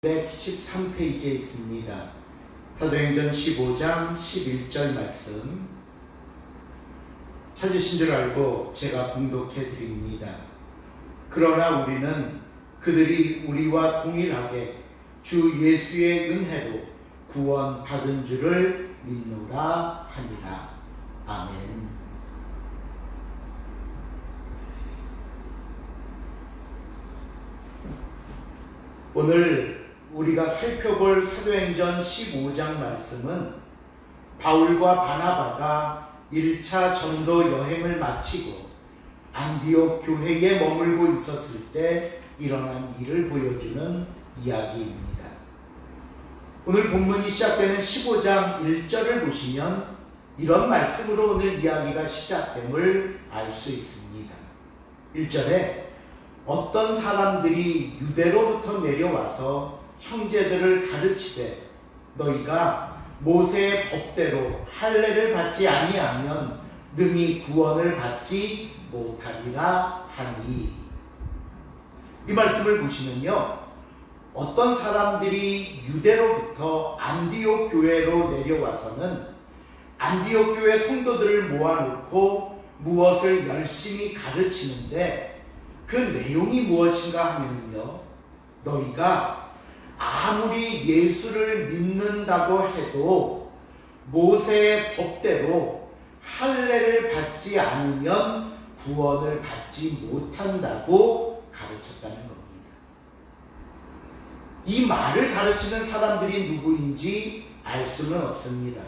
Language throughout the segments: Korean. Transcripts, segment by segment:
113페이지에 있습니다. 사도행전 15장 11절 말씀 찾으신 줄 알고 제가 봉독해 드립니다. 그러나 우리는 그들이 우리와 동일하게 주 예수의 은혜로 구원 받은 줄을 믿노라 하니라. 아멘. 오늘 우리가 살펴볼 사도행전 15장 말씀은 바울과 바나바가 1차 전도 여행을 마치고 안디옥 교회에 머물고 있었을 때 일어난 일을 보여주는 이야기입니다. 오늘 본문이 시작되는 15장 1절을 보시면 이런 말씀으로 오늘 이야기가 시작됨을 알 수 있습니다. 1절에 어떤 사람들이 유대로부터 내려와서 형제들을 가르치되 너희가 모세의 법대로 할례를 받지 아니하면 능히 구원을 받지 못하리라 하니. 이 말씀을 보시면요, 어떤 사람들이 유대로부터 안디옥 교회로 내려와서는 안디옥 교회 성도들을 모아놓고 무엇을 열심히 가르치는데 그 내용이 무엇인가 하면요, 너희가 아무리 예수를 믿는다고 해도 모세의 법대로 할례를 받지 않으면 구원을 받지 못한다고 가르쳤다는 겁니다. 이 말을 가르치는 사람들이 누구인지 알 수는 없습니다.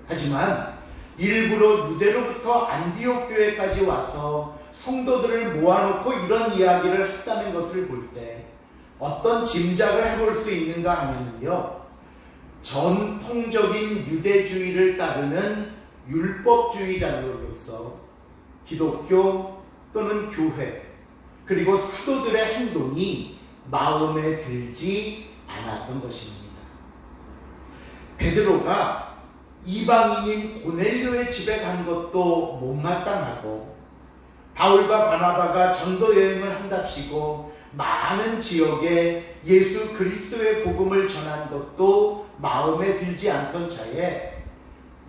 하지만 일부러 유대로부터 안디옥 교회까지 와서 성도들을 모아놓고 이런 이야기를 했다는 것을 볼 때 어떤 짐작을 해볼 수 있는가 하면요, 전통적인 유대주의를 따르는 율법주의자로서 기독교 또는 교회 그리고 사도들의 행동이 마음에 들지 않았던 것입니다. 베드로가 이방인인 고넬료의 집에 간 것도 못마땅하고 바울과 바나바가 전도 여행을 한답시고 많은 지역에 예수 그리스도의 복음을 전한 것도 마음에 들지 않던 차에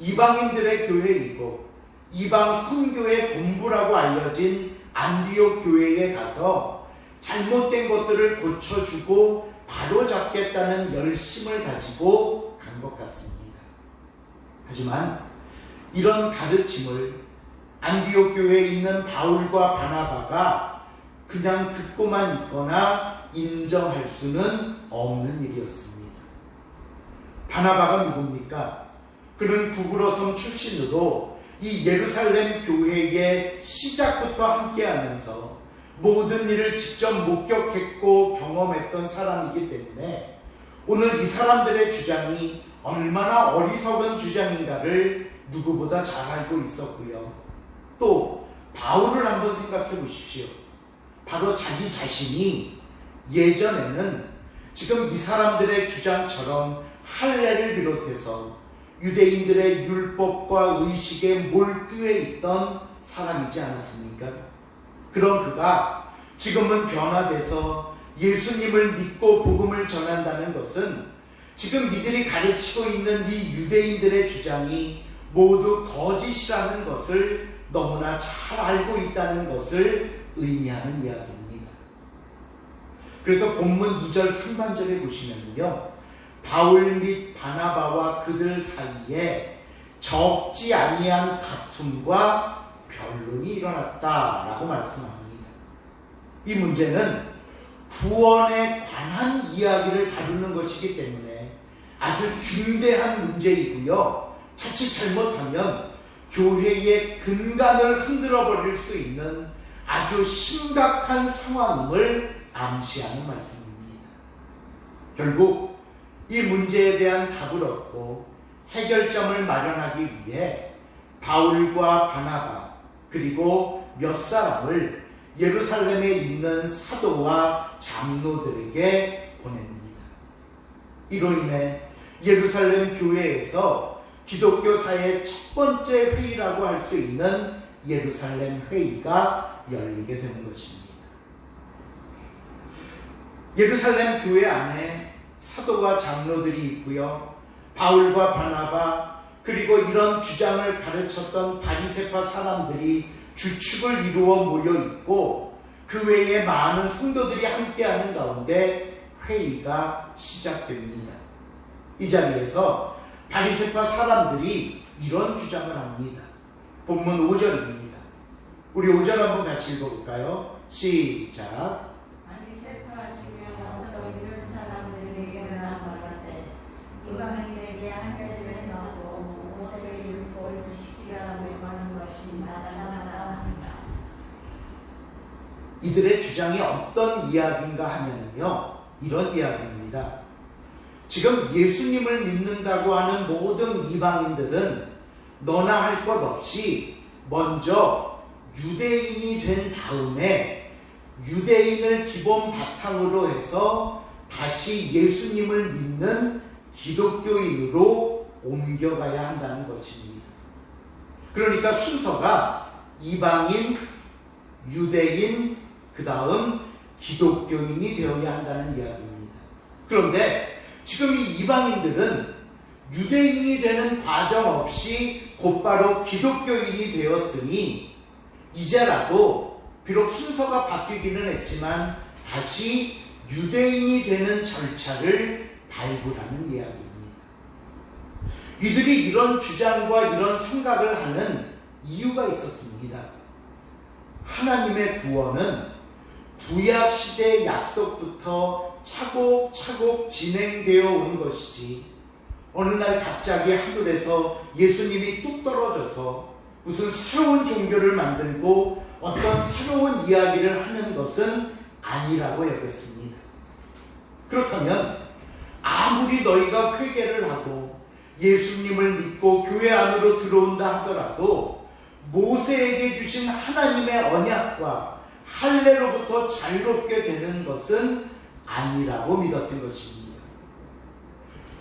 이방인들의 교회이고 이방 선교의 본부라고 알려진 안디옥 교회에 가서 잘못된 것들을 고쳐주고 바로잡겠다는 열심을 가지고 간 것 같습니다. 하지만 이런 가르침을 안디옥 교회에 있는 바울과 바나바가 그냥 듣고만 있거나 인정할 수는 없는 일이었습니다. 바나바가 누굽니까? 그는 구브로섬 출신으로 이 예루살렘 교회의 시작부터 함께하면서 모든 일을 직접 목격했고 경험했던 사람이기 때문에 오늘 이 사람들의 주장이 얼마나 어리석은 주장인가를 누구보다 잘 알고 있었고요. 또 바울을 한번 생각해 보십시오. 바로 자기 자신이 예전에는 지금 이 사람들의 주장처럼 할례를 비롯해서 유대인들의 율법과 의식에 몰두해 있던 사람이지 않았습니까? 그런 그가 지금은 변화돼서 예수님을 믿고 복음을 전한다는 것은 지금 이들이 가르치고 있는 이 유대인들의 주장이 모두 거짓이라는 것을 너무나 잘 알고 있다는 것을 의미하는 이야기입니다. 그래서 본문 2절 상반절에 보시면요, 바울 및 바나바와 그들 사이에 적지 아니한 다툼과 변론이 일어났다라고 말씀합니다. 이 문제는 구원에 관한 이야기를 다루는 것이기 때문에 아주 중대한 문제이고요, 자칫 잘못하면 교회의 근간을 흔들어 버릴 수 있는 아주 심각한 상황을 암시하는 말씀입니다. 결국 이 문제에 대한 답을 얻고 해결점을 마련하기 위해 바울과 바나바 그리고 몇 사람을 예루살렘에 있는 사도와 장로들에게 보냅니다. 이로 인해 예루살렘 교회에서 기독교사의 첫 번째 회의라고 할 수 있는 예루살렘 회의가 열리게 되는 것입니다. 예루살렘 교회 안에 사도와 장로들이 있고요. 바울과 바나바 그리고 이런 주장을 가르쳤던 바리새파 사람들이 주축을 이루어 모여 있고 그 외에 많은 성도들이 함께하는 가운데 회의가 시작됩니다. 이 자리에서 바리새파 사람들이 이런 주장을 합니다. 본문 5절입니다. 우리 5절 한번 같이 읽어볼까요? 시작. 바리새파 중에 어떤 이런 사람들이 일어나 말하되 이방인에게 할례를 넣고 모세의 율법을 지키라 명하는 것이 마땅하다 하니라. 이들의 주장이 어떤 이야기인가 하면요, 이런 이야기입니다. 지금 예수님을 믿는다고 하는 모든 이방인들은 너나 할 것 없이 먼저 유대인이 된 다음에 유대인을 기본 바탕으로 해서 다시 예수님을 믿는 기독교인으로 옮겨가야 한다는 것입니다. 그러니까 순서가 이방인, 유대인, 그 다음 기독교인이 되어야 한다는 이야기입니다. 그런데 지금 이 이방인들은 유대인이 되는 과정 없이 곧바로 기독교인이 되었으니 이제라도 비록 순서가 바뀌기는 했지만 다시 유대인이 되는 절차를 밟으라는 이야기입니다. 이들이 이런 주장과 이런 생각을 하는 이유가 있었습니다. 하나님의 구원은 구약시대의 약속부터 차곡차곡 진행되어 온 것이지 어느 날 갑자기 하늘에서 예수님이 뚝 떨어져서 무슨 새로운 종교를 만들고 어떤 새로운 이야기를 하는 것은 아니라고 여겼습니다. 그렇다면 아무리 너희가 회개를 하고 예수님을 믿고 교회 안으로 들어온다 하더라도 모세에게 주신 하나님의 언약과 할례로부터 자유롭게 되는 것은 아니라고 믿었던 것입니다.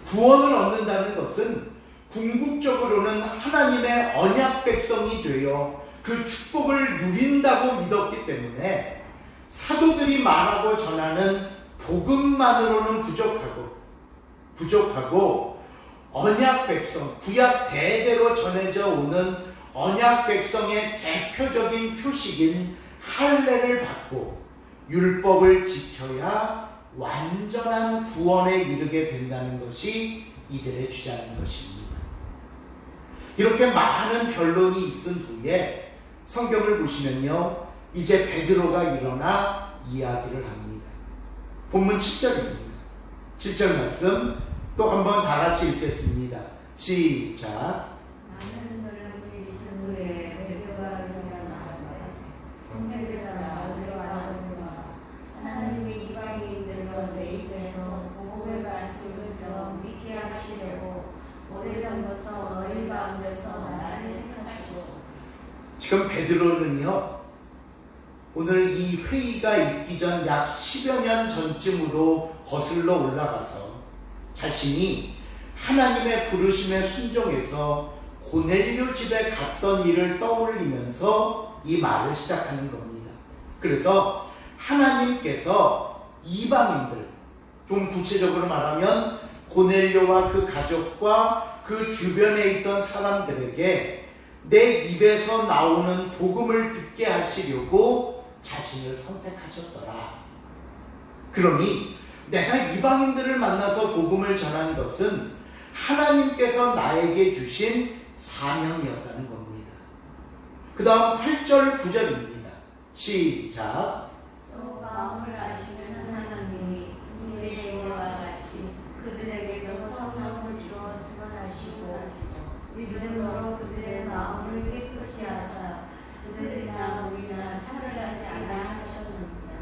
구원을 얻는다는 것은 궁극적으로는 하나님의 언약 백성이 되어 그 축복을 누린다고 믿었기 때문에 사도들이 말하고 전하는 복음만으로는 부족하고 언약 백성, 구약 대대로 전해져 오는 언약 백성의 대표적인 표식인 할례를 받고 율법을 지켜야 완전한 구원에 이르게 된다는 것이 이들의 주장인 것입니다. 이렇게 많은 변론이 있은 후에 성경을 보시면요, 이제 베드로가 일어나 이야기를 합니다. 본문 7절입니다. 7절 말씀 또 한번 다 같이 읽겠습니다. 시작. 많은 사람들이 있은 후에 베드로가 일어나되 형제들아 내가 아노라 하나님이 이방인들로 내 입에서 복음의 말씀을 더 믿게 하시려고 오래전부터 너희 가운데서 나를 택하시고. 지금 베드로는요, 오늘 이 회의가 있기 전 약 10여 년 전쯤으로 거슬러 올라가서 자신이 하나님의 부르심에 순종해서 고넬료 집에 갔던 일을 떠올리면서 이 말을 시작하는 겁니다. 그래서 하나님께서 이방인들, 좀 구체적으로 말하면 고넬료와 그 가족과 그 주변에 있던 사람들에게 내 입에서 나오는 복음을 듣게 하시려고 자신을 선택하셨더라. 그러니 내가 이방인들을 만나서 복음을 전한 것은 하나님께서 나에게 주신 사명이었다는 겁니다. 그 다음 8절 9절입니다. 시작. 또 마음을 아시는 하나님이 유대인과 같이 그들에게도 성령을 주어 증언하시고 믿음으로 그들의 마음을 깨끗이 하사 그들이나 우리나 차별하지 않아 하셨느니라.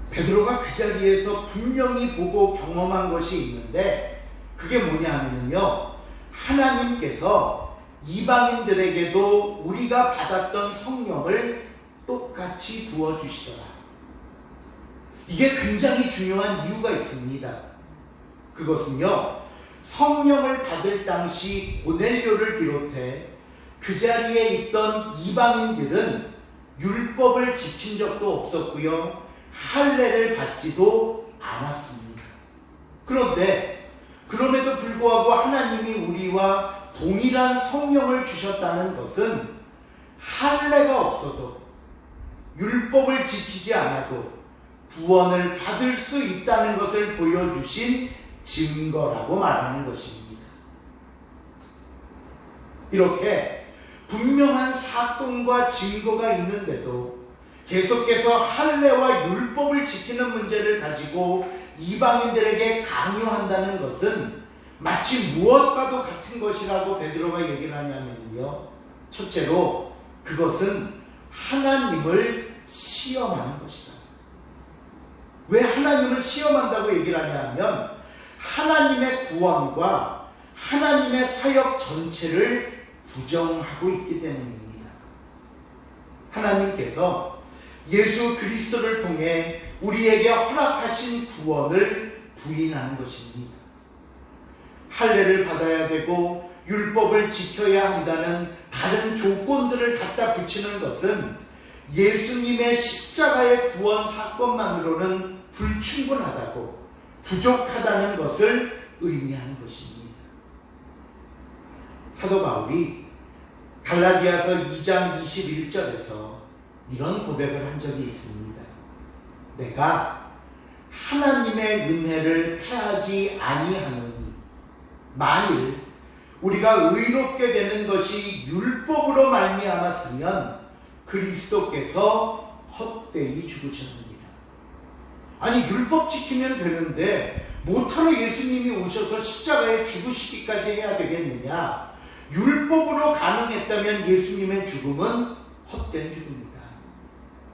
베드로가 그 자리에서 분명히 보고 경험한 것이 있는데 그게 뭐냐 하면요, 하나님께서 이방인들에게도 우리가 받았던 성령을 똑같이 부어주시더라. 이게 굉장히 중요한 이유가 있습니다. 그것은요, 성령을 받을 당시 고넬료를 비롯해 그 자리에 있던 이방인들은 율법을 지킨 적도 없었고요, 할례를 받지도 않았습니다. 그런데 그럼에도 불구하고 하나님이 우리와 동일한 성령을 주셨다는 것은 할례가 없어도 율법을 지키지 않아도 구원을 받을 수 있다는 것을 보여주신 증거라고 말하는 것입니다. 이렇게 분명한 사건과 증거가 있는데도 계속해서 할례와 율법을 지키는 문제를 가지고 이방인들에게 강요한다는 것은 마치 무엇과도 같은 것이라고 베드로가 얘기를 하냐면요, 첫째로 그것은 하나님을 시험하는 것이다. 왜 하나님을 시험한다고 얘기를 하냐면 하나님의 구원과 하나님의 사역 전체를 부정하고 있기 때문입니다. 하나님께서 예수 그리스도를 통해 우리에게 허락하신 구원을 부인하는 것입니다. 할례를 받아야 되고 율법을 지켜야 한다는 다른 조건들을 갖다 붙이는 것은 예수님의 십자가의 구원 사건만으로는 불충분하다고, 부족하다는 것을 의미하는 것입니다. 사도 바울이 갈라디아서 2장 21절에서 이런 고백을 한 적이 있습니다. 내가 하나님의 은혜를 패하지 아니하노니 만일 우리가 의롭게 되는 것이 율법으로 말미암았으면 그리스도께서 헛되이 죽으셨느니라. 아니, 율법 지키면 되는데 못하러 예수님이 오셔서 십자가에 죽으시기까지 해야 되겠느냐? 율법으로 가능했다면 예수님의 죽음은 헛된 죽음이다.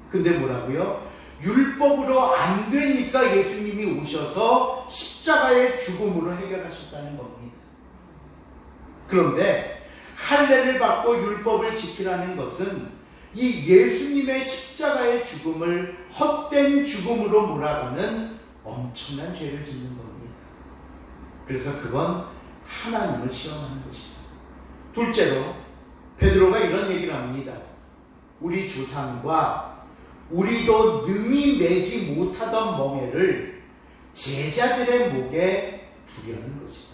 근데 뭐라고요? 율법으로 안 되니까 예수님이 오셔서 십자가의 죽음으로 해결하셨다는 겁니다. 그런데 할례를 받고 율법을 지키라는 것은 이 예수님의 십자가의 죽음을 헛된 죽음으로 몰아가는 엄청난 죄를 짓는 겁니다. 그래서 그건 하나님을 시험하는 것이다. 둘째로 베드로가 이런 얘기를 합니다. 우리 조상과 우리도 능히 매지 못하던 멍에를 제자들의 목에 두려는 것이다.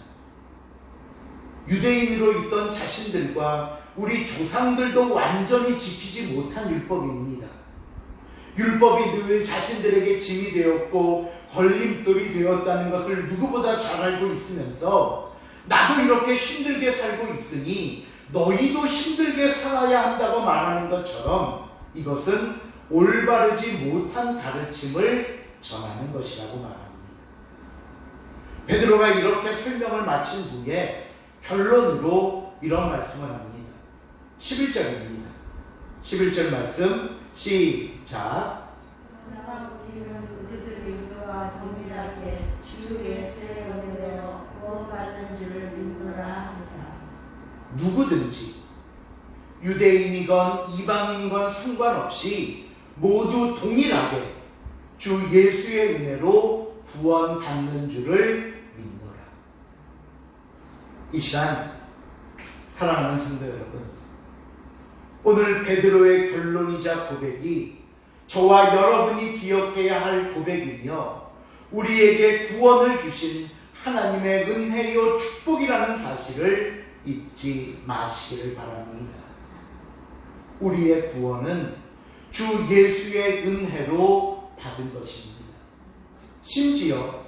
유대인으로 있던 자신들과 우리 조상들도 완전히 지키지 못한 율법입니다. 율법이 늘 자신들에게 짐이 되었고 걸림돌이 되었다는 것을 누구보다 잘 알고 있으면서 나도 이렇게 힘들게 살고 있으니 너희도 힘들게 살아야 한다고 말하는 것처럼 이것은 올바르지 못한 가르침을 전하는 것이라고 말합니다. 베드로가 이렇게 설명을 마친 후에 결론으로 이런 말씀을 합니다. 11절입니다. 11절 말씀 시작. 그러나 우리는 그들이 우리와 동일하게 주 예수의 은혜로 구원받는 줄을 믿노라 합니다. 누구든지 유대인이건 이방인이건 상관없이 모두 동일하게 주 예수의 은혜로 구원받는 줄을 믿노라. 이 시간 사랑하는 성도 여러분, 오늘 베드로의 결론이자 고백이 저와 여러분이 기억해야 할 고백이며 우리에게 구원을 주신 하나님의 은혜요 축복이라는 사실을 잊지 마시기를 바랍니다. 우리의 구원은 주 예수의 은혜로 받은 것입니다. 심지어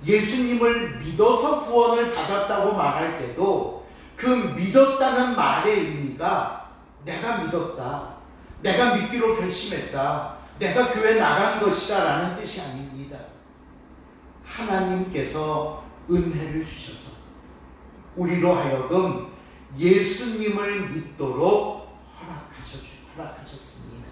예수님을 믿어서 구원을 받았다고 말할 때도 그 믿었다는 말의 의미가 내가 믿었다, 내가 믿기로 결심했다, 내가 교회 나간 것이다 라는 뜻이 아닙니다. 하나님께서 은혜를 주셔서 우리로 하여금 예수님을 믿도록 허락하셨습니다.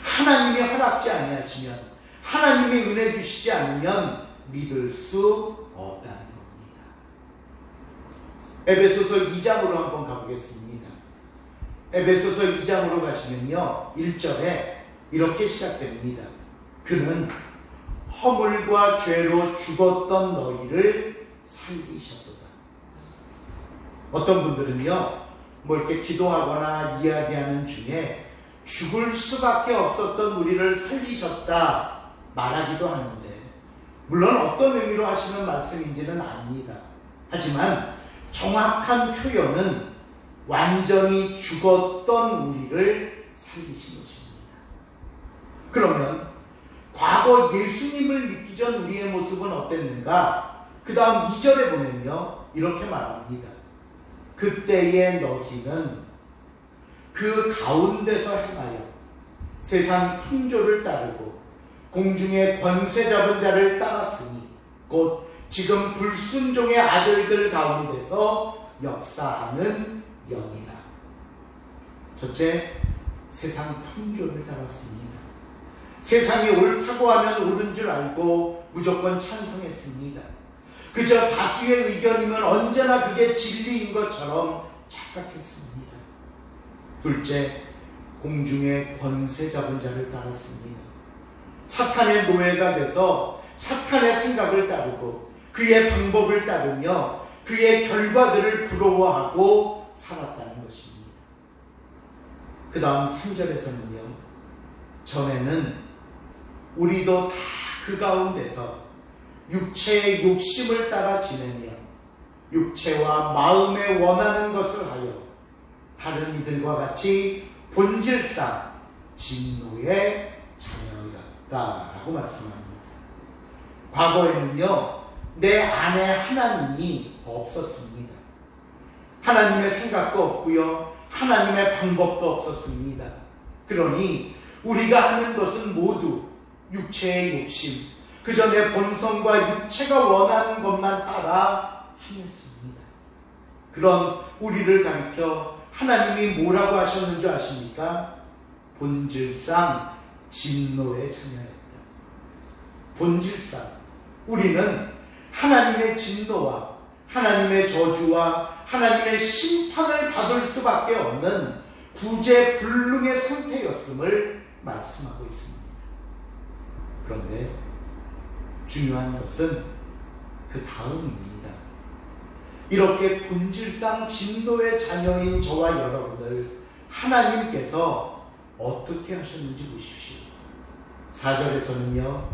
하나님이 허락지 아니하시면, 하나님이 은혜 주시지 않으면 믿을 수 없다는 겁니다. 에베소서 2장으로 한번 가보겠습니다. 에베소서 2장으로 가시면요, 1절에 이렇게 시작됩니다. 그는 허물과 죄로 죽었던 너희를 살리셨도다. 어떤 분들은요, 뭐 이렇게 기도하거나 이야기하는 중에 죽을 수밖에 없었던 우리를 살리셨다 말하기도 하는데, 물론 어떤 의미로 하시는 말씀인지는 압니다. 하지만 정확한 표현은 완전히 죽었던 우리를 살리신 것입니다. 그러면 과거 예수님을 믿기 전 우리의 모습은 어땠는가? 그 다음 2절에 보면요, 이렇게 말합니다. 그때의 너희는 그 가운데서 행하여 세상 풍조를 따르고 공중의 권세 잡은 자를 따랐으니 곧 지금 불순종의 아들들 가운데서 역사하는 영이라. 첫째, 세상 풍조를 따랐습니다. 세상이 옳다고 하면 옳은 줄 알고 무조건 찬성했습니다. 그저 다수의 의견이면 언제나 그게 진리인 것처럼 착각했습니다. 둘째, 공중의 권세 잡은 자를 따랐습니다. 사탄의 노예가 돼서 사탄의 생각을 따르고 그의 방법을 따르며 그의 결과들을 부러워하고 살았다는 것입니다. 그 다음 3절에서는요, 전에는 우리도 다 그 가운데서 육체의 욕심을 따라 지내며 육체와 마음에 원하는 것을 하여 다른 이들과 같이 본질상 진노의 자녀였다라고 말씀합니다. 과거에는요, 내 안에 하나님이 없었습니다. 하나님의 생각도 없고요, 하나님의 방법도 없었습니다. 그러니 우리가 하는 것은 모두 육체의 욕심, 그저 내 본성과 육체가 원하는 것만 따라 행했습니다. 그런 우리를 가리켜 하나님이 뭐라고 하셨는 줄 아십니까? 본질상 진노의 자녀였다. 본질상 우리는 하나님의 진노와 하나님의 저주와 하나님의 심판을 받을 수밖에 없는 구제불능의 상태였음을 말씀하고 있습니다. 그런데 중요한 것은 그 다음입니다. 이렇게 본질상 진노의 자녀인 저와 여러분을 하나님께서 어떻게 하셨는지 보십시오. 4절에서는요,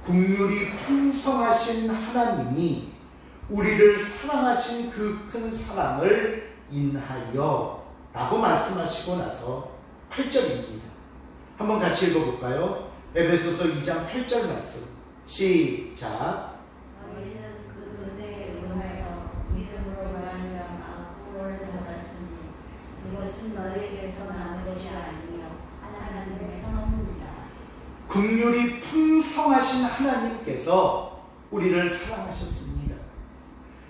긍휼이 풍성하신 하나님이 우리를 사랑하신 그 큰 사랑을 인하여 라고 말씀하시고 나서 8절입니다. 한번 같이 읽어볼까요? 에베소서 2장 8절 말씀 시작. 너희는 그 은혜에 응하여 믿음으로 말미암아 구원을 받았으니 이것은 너희에게서 난 것이 아니요 하나님의 선물이라. 긍휼이 풍성하신 하나님께서 우리를 사랑하셨습니다.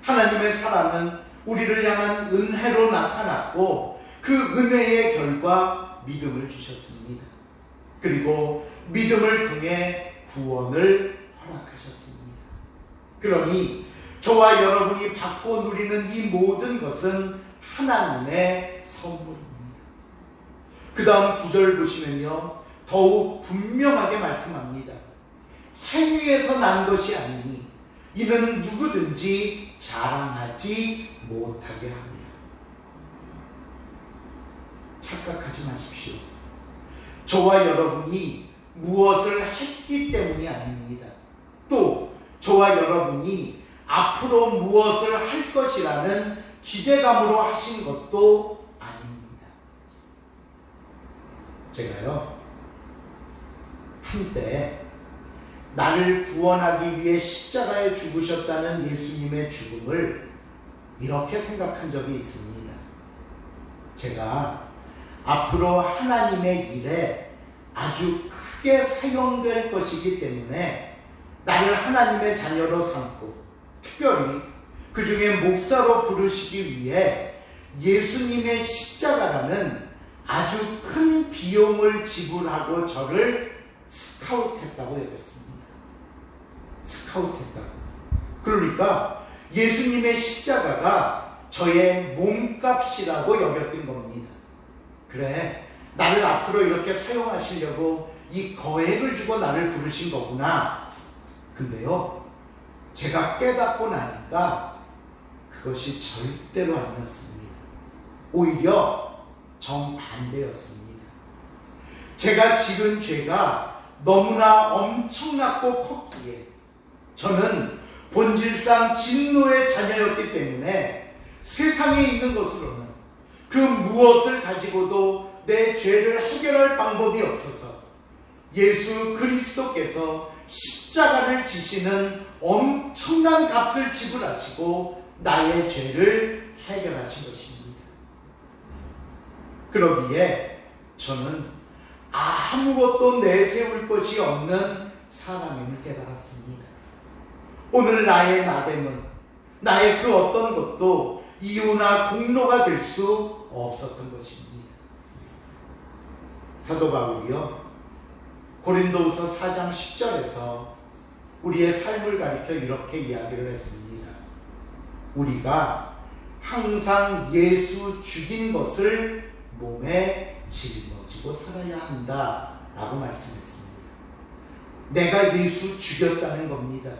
하나님의 사랑은 우리를 향한 은혜로 나타났고 그 은혜의 결과 믿음을 주셨습니다. 그리고 믿음을 통해 구원을 허락하셨습니다. 그러니 저와 여러분이 받고 누리는 이 모든 것은 하나님의 선물입니다. 그 다음 9절 보시면요, 더욱 분명하게 말씀합니다. 행위에서 난 것이 아니니 이는 누구든지 자랑하지 못하게 합니다. 착각하지 마십시오. 저와 여러분이 무엇을 했기 때문이 아닙니다. 또 저와 여러분이 앞으로 무엇을 할 것이라는 기대감으로 하신 것도 아닙니다. 제가요, 한때 나를 구원하기 위해 십자가에 죽으셨다는 예수님의 죽음을 이렇게 생각한 적이 있습니다. 제가 앞으로 하나님의 일에 아주 크게 사용될 것이기 때문에 나를 하나님의 자녀로 삼고 특별히 그 중에 목사로 부르시기 위해 예수님의 십자가라는 아주 큰 비용을 지불하고 저를 스카우트했다고 여겼습니다. 스카우트했다고. 그러니까 예수님의 십자가가 저의 몸값이라고 여겼던 겁니다. 그래, 나를 앞으로 이렇게 사용하시려고 이 거액을 주고 나를 부르신 거구나. 근데요, 제가 깨닫고 나니까 그것이 절대로 아니었습니다. 오히려 정반대였습니다. 제가 지은 죄가 너무나 엄청났고 컸기에 저는 본질상 진노의 자녀였기 때문에 세상에 있는 것으로는 그 무엇을 가지고도 내 죄를 해결할 방법이 없어서 예수 그리스도께서 십자가를 지시는 엄청난 값을 지불하시고 나의 죄를 해결하신 것입니다. 그러기에 저는 아무것도 내세울 것이 없는 사람임을 깨달았습니다. 오늘 나의 나됨은, 나의 그 어떤 것도 이유나 공로가 될 수 없었던 것입니다. 사도 바울이요, 고린도후서 4장 10절에서 우리의 삶을 가리켜 이렇게 이야기를 했습니다. 우리가 항상 예수 죽인 것을 몸에 짊어지고 살아야 한다 라고 말씀했습니다. 내가 예수 죽였다는 겁니다.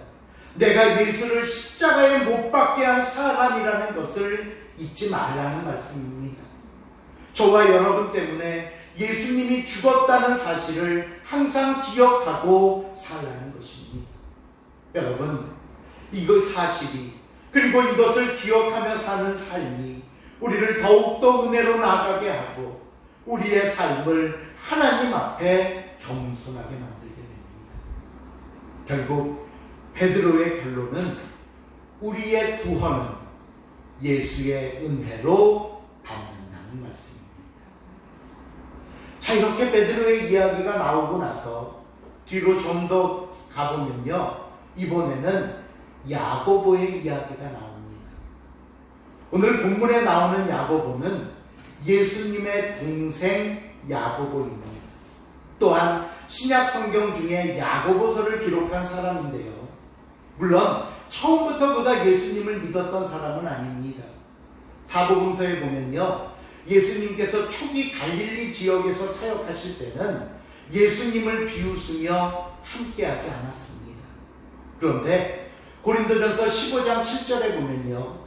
내가 예수를 십자가에 못 박게 한 사람이라는 것을 잊지 말라는 말씀입니다. 저와 여러분 때문에 예수님이 죽었다는 사실을 항상 기억하고 살라는 것입니다. 여러분, 이거 사실이, 그리고 이것을 기억하며 사는 삶이 우리를 더욱더 은혜로 나아가게 하고 우리의 삶을 하나님 앞에 겸손하게 만들게 됩니다. 결국 베드로의 결론은 우리의 구원은 예수의 은혜로 받는다는 말씀입니다. 자, 이렇게 베드로의 이야기가 나오고 나서 뒤로 좀 더 가보면요, 이번에는 야고보의 이야기가 나옵니다. 오늘 본문에 나오는 야고보는 예수님의 동생 야고보입니다. 또한 신약 성경 중에 야고보서를 기록한 사람인데요, 물론 처음부터 그가 예수님을 믿었던 사람은 아닙니다. 사복음서에 보면요, 예수님께서 초기 갈릴리 지역에서 사역하실 때는 예수님을 비웃으며 함께하지 않았습니다. 그런데 고린도전서 15장 7절에 보면요,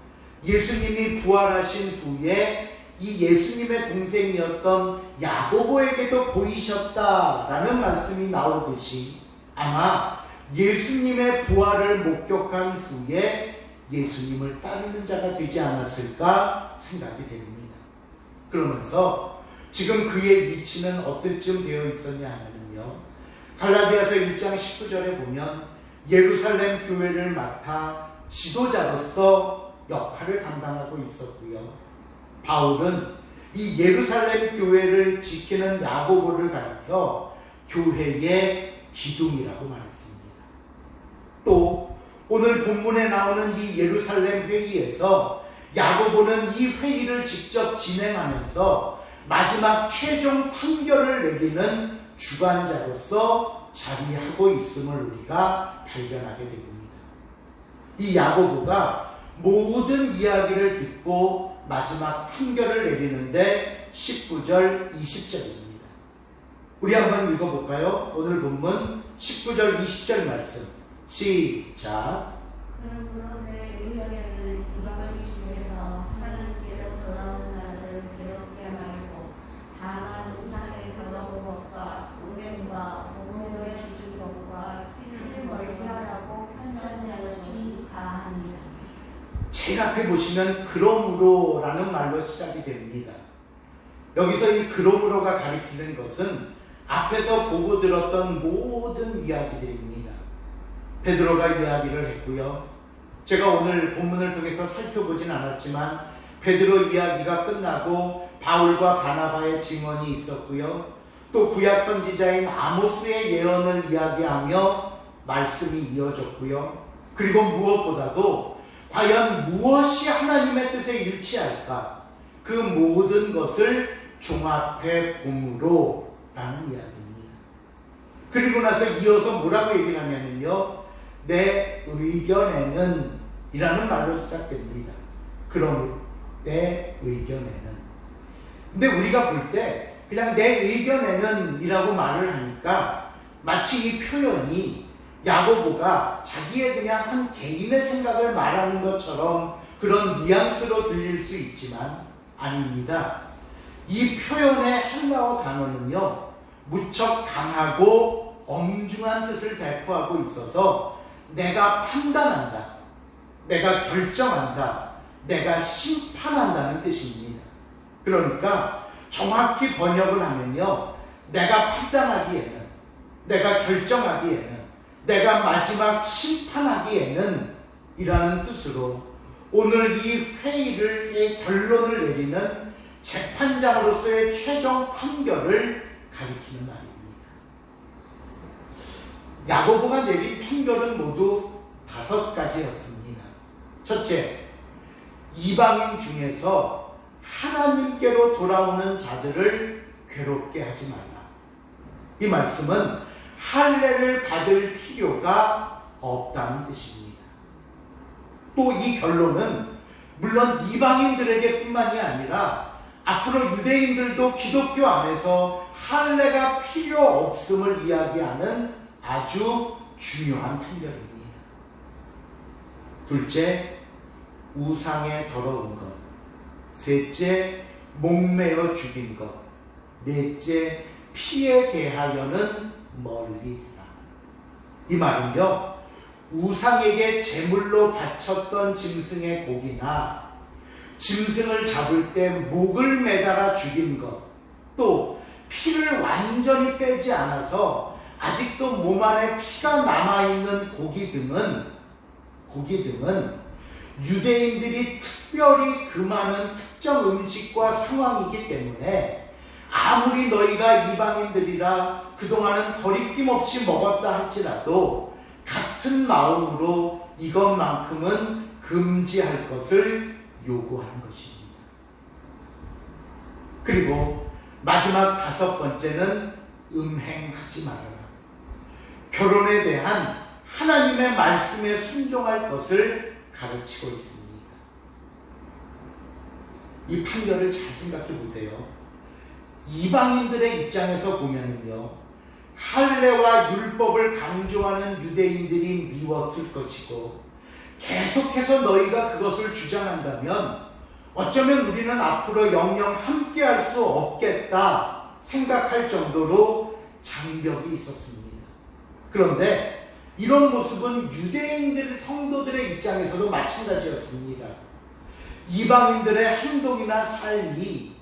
예수님이 부활하신 후에 이 예수님의 동생이었던 야고보에게도 보이셨다라는 말씀이 나오듯이 아마 예수님의 부활을 목격한 후에 예수님을 따르는 자가 되지 않았을까 생각이 됩니다. 그러면서 지금 그의 위치는 어때쯤 되어 있었냐 하면요, 갈라디아서 1장 19절에 보면 예루살렘 교회를 맡아 지도자로서 역할을 감당하고 있었고요, 바울은 이 예루살렘 교회를 지키는 야고보를 가리켜 교회의 기둥이라고 말했습니다. 또 오늘 본문에 나오는 이 예루살렘 회의에서 야고보는 이 회의를 직접 진행하면서 마지막 최종 판결을 내리는 주관자로서 자리하고 있음을 우리가 발견하게 됩니다. 이 야고보가 모든 이야기를 듣고 마지막 판결을 내리는데 19절, 20절입니다. 우리 한번 읽어볼까요? 오늘 본문 19절, 20절 말씀 시작. 그러므로 내 의견에는 이방인 중에서 하나님께로 돌아오는 자들을 괴롭게 말고 다만 우상의 더러운 것과 우명과 공로의 주준 것과 피를 멀리 하라고 편지한 것이 가하니라. 제일 앞에 보시면 그러므로라는 말로 시작이 됩니다. 여기서 이 그러므로가 가리키는 것은 앞에서 보고 들었던 모든 이야기들입니다. 베드로가 이야기를 했고요, 제가 오늘 본문을 통해서 살펴보진 않았지만 베드로 이야기가 끝나고 바울과 바나바의 증언이 있었고요, 또 구약 선지자인 아모스의 예언을 이야기하며 말씀이 이어졌고요, 그리고 무엇보다도 과연 무엇이 하나님의 뜻에 일치할까, 그 모든 것을 종합해 봄으로 라는 이야기입니다. 그리고 나서 이어서 뭐라고 얘기를 하냐면요, 내 의견에는 이라는 말로 시작됩니다. 그럼 내 의견에는, 근데 우리가 볼 때 그냥 내 의견에는 이라고 말을 하니까 마치 이 표현이 야고보가 자기의 그냥 한 개인의 생각을 말하는 것처럼 그런 뉘앙스로 들릴 수 있지만 아닙니다. 이 표현의 헬라어 단어는요, 무척 강하고 엄중한 뜻을 대표하고 있어서 내가 판단한다, 내가 결정한다, 내가 심판한다는 뜻입니다. 그러니까 정확히 번역을 하면요, 내가 판단하기에는, 내가 결정하기에는, 내가 마지막 심판하기에는 이라는 뜻으로 오늘 이 회의의 결론을 내리는 재판장으로서의 최종 판결을 가리키는 말입니다. 야고보가 내린 판결은 모두 5가지였습니다. 첫째, 이방인 중에서 하나님께로 돌아오는 자들을 괴롭게 하지 말라. 이 말씀은 할례를 받을 필요가 없다는 뜻입니다. 또 이 결론은 물론 이방인들에게 뿐만이 아니라 앞으로 유대인들도 기독교 안에서 할례가 필요 없음을 이야기하는 아주 중요한 판결입니다. 둘째, 우상에 더러운 것. 셋째, 목매어 죽인 것. 넷째, 피에 대하여는 멀리해라. 이 말은요, 우상에게 제물로 바쳤던 짐승의 고기나 짐승을 잡을 때 목을 매달아 죽인 것, 또 피를 완전히 빼지 않아서 아직도 몸 안에 피가 남아있는 고기 등은 유대인들이 특별히 금하는 특정 음식과 상황이기 때문에 아무리 너희가 이방인들이라 그동안은 거리낌 없이 먹었다 할지라도 같은 마음으로 이것만큼은 금지할 것을 요구하는 것입니다. 그리고 마지막 5번째는 음행하지 말아라. 결혼에 대한 하나님의 말씀에 순종할 것을 가르치고 있습니다. 이 판결을 잘 생각해 보세요. 이방인들의 입장에서 보면은요, 할례와 율법을 강조하는 유대인들이 미웠을 것이고 계속해서 너희가 그것을 주장한다면 어쩌면 우리는 앞으로 영영 함께할 수 없겠다 생각할 정도로 장벽이 있었습니다. 그런데 이런 모습은 유대인들 성도들의 입장에서도 마찬가지였습니다. 이방인들의 행동이나 삶이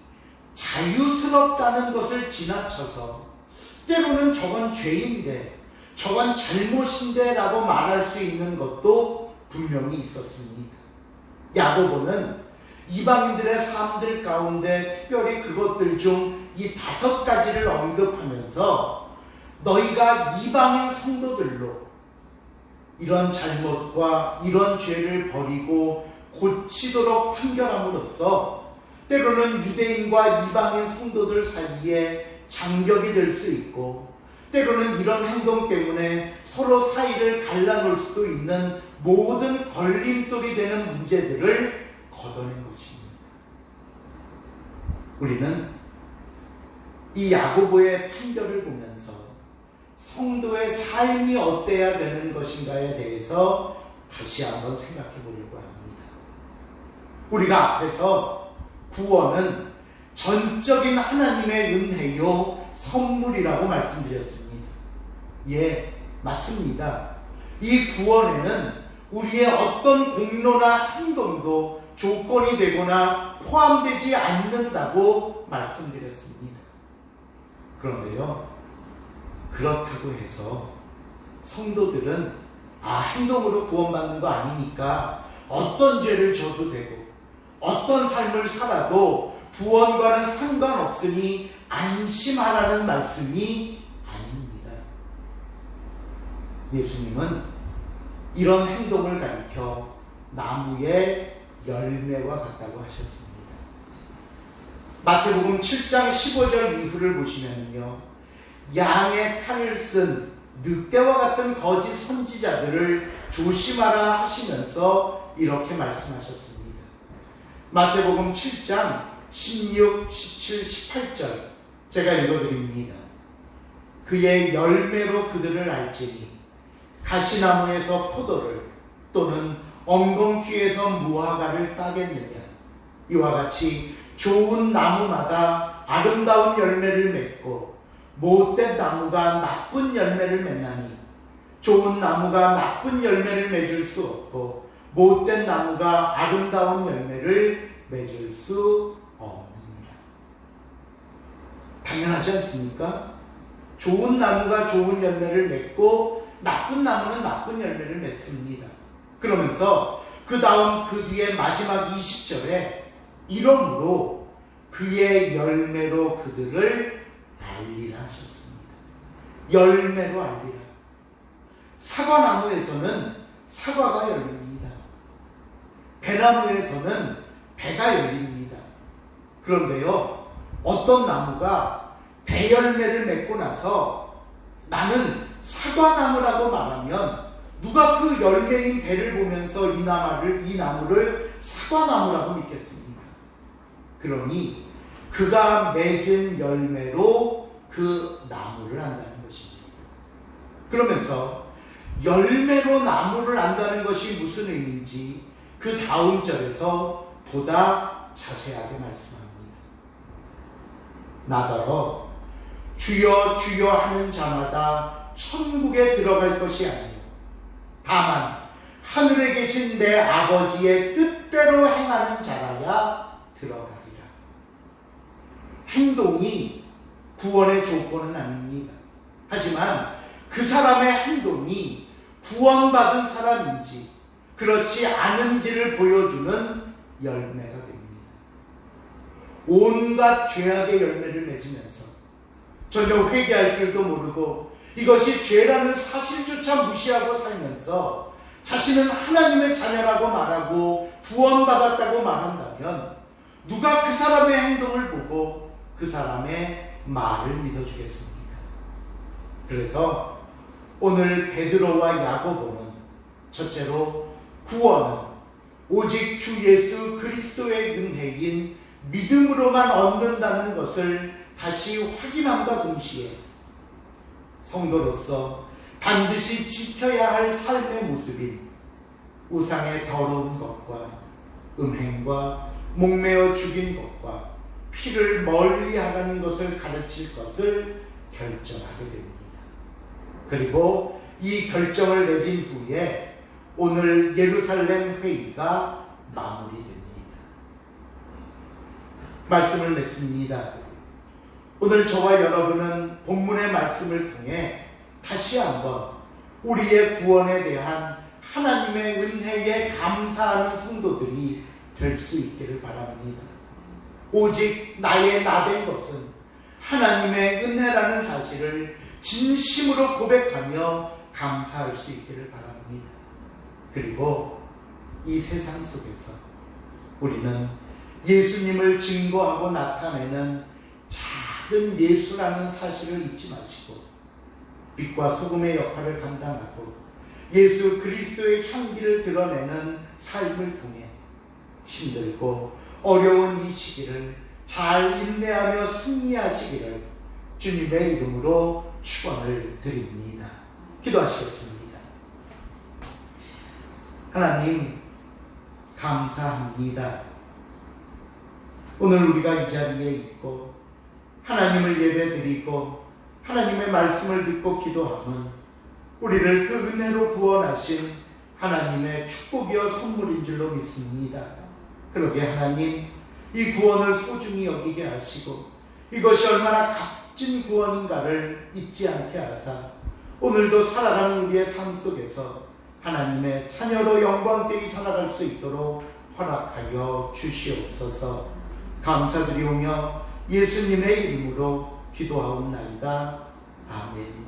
자유스럽다는 것을 지나쳐서 때로는 저건 죄인데, 저건 잘못인데 라고 말할 수 있는 것도 분명히 있었습니다. 야고보는 이방인들의 삶들 가운데 특별히 그것들 중 이 5가지를 언급하면서 너희가 이방인 성도들로 이런 잘못과 이런 죄를 버리고 고치도록 판결함으로써 때로는 유대인과 이방인 성도들 사이에 장벽이 될 수 있고, 때로는 이런 행동 때문에 서로 사이를 갈라놓을 수도 있는 모든 걸림돌이 되는 문제들을 걷어낸 것입니다. 우리는 이 야고보의 판결을 보면서 성도의 삶이 어때야 되는 것인가에 대해서 다시 한번 생각해 보려고 합니다. 우리가 앞에서 구원은 전적인 하나님의 은혜요 선물이라고 말씀드렸습니다. 예, 맞습니다. 이 구원에는 우리의 어떤 공로나 행동도 조건이 되거나 포함되지 않는다고 말씀드렸습니다. 그런데요, 그렇다고 해서 성도들은 행동으로 구원받는 거 아니니까 어떤 죄를 져도 되고 어떤 삶을 살아도 구원과는 상관없으니 안심하라는 말씀이 아닙니다. 예수님은 이런 행동을 가리켜 나무의 열매와 같다고 하셨습니다. 마태복음 7장 15절 이후를 보시면요, 양의 칼을 쓴 늑대와 같은 거짓 선지자들을 조심하라 하시면서 이렇게 말씀하셨습니다. 마태복음 7장 16, 17, 18절 제가 읽어드립니다. 그의 열매로 그들을 알지니 가시나무에서 포도를 또는 엉겅퀴에서 무화과를 따겠느냐. 이와 같이 좋은 나무마다 아름다운 열매를 맺고 못된 나무가 나쁜 열매를 맺나니 좋은 나무가 나쁜 열매를 맺을 수 없고 못된 나무가 아름다운 열매를 맺을 수 없느니라. 당연하지 않습니까? 좋은 나무가 좋은 열매를 맺고 나쁜 나무는 나쁜 열매를 맺습니다. 그러면서 그 다음 그 뒤에 마지막 20절에 이러므로 그의 열매로 그들을 알리라 하셨습니다. 열매로 알리라. 사과나무에서는 사과가 열립니다. 배나무에서는 배가 열립니다. 그런데요, 어떤 나무가 배열매를 맺고 나서 나는 사과나무라고 말하면 누가 그 열매인 배를 보면서 이 나무를 사과나무라고 믿겠습니까? 그러니 그가 맺은 열매로 그 나무를 안다는 것입니다. 그러면서 열매로 나무를 안다는 것이 무슨 의미인지 그 다음 절에서 보다 자세하게 말씀합니다. 나더러 주여 주여 하는 자마다 천국에 들어갈 것이 아니요 다만 하늘에 계신 내 아버지의 뜻대로 행하는 자라야 들어가리라. 행동이 구원의 조건은 아닙니다. 하지만 그 사람의 행동이 구원받은 사람인지 그렇지 않은지를 보여주는 열매가 됩니다. 온갖 죄악의 열매를 맺으면서 전혀 회개할 줄도 모르고 이것이 죄라는 사실조차 무시하고 살면서 자신은 하나님의 자녀라고 말하고 구원받았다고 말한다면 누가 그 사람의 행동을 보고 그 사람의 말을 믿어주겠습니까? 그래서 오늘 베드로와 야고보는 첫째로 구원은 오직 주 예수 그리스도의 은혜인 믿음으로만 얻는다는 것을 다시 확인함과 동시에 성도로서 반드시 지켜야 할 삶의 모습인 우상의 더러운 것과 음행과 목매어 죽인 것과 피를 멀리하라는 것을 가르칠 것을 결정하게 됩니다. 그리고 이 결정을 내린 후에 오늘 예루살렘 회의가 마무리됩니다. 말씀을 맺습니다. 오늘 저와 여러분은 본문의 말씀을 통해 다시 한번 우리의 구원에 대한 하나님의 은혜에 감사하는 성도들이 될 수 있기를 바랍니다. 오직 나의 나된 것은 하나님의 은혜라는 사실을 진심으로 고백하며 감사할 수 있기를 바랍니다. 그리고 이 세상 속에서 우리는 예수님을 증거하고 나타내는 작은 예수라는 사실을 잊지 마시고 빛과 소금의 역할을 감당하고 예수 그리스도의 향기를 드러내는 삶을 통해 힘들고 어려운 이 시기를 잘 인내하며 승리하시기를 주님의 이름으로 축원을 드립니다. 기도하시겠습니다. 하나님 감사합니다. 오늘 우리가 이 자리에 있고 하나님을 예배드리고 하나님의 말씀을 듣고 기도하면 우리를 그 은혜로 구원하신 하나님의 축복이여 선물인 줄로 믿습니다. 그러게 하나님 이 구원을 소중히 여기게 하시고 이것이 얼마나 값진 구원인가를 잊지 않게 하사 오늘도 살아가는 우리의 삶 속에서 하나님의 자녀로 영광되이 살아갈 수 있도록 허락하여 주시옵소서. 감사드리오며 예수님의 이름으로 기도하옵나이다. 아멘.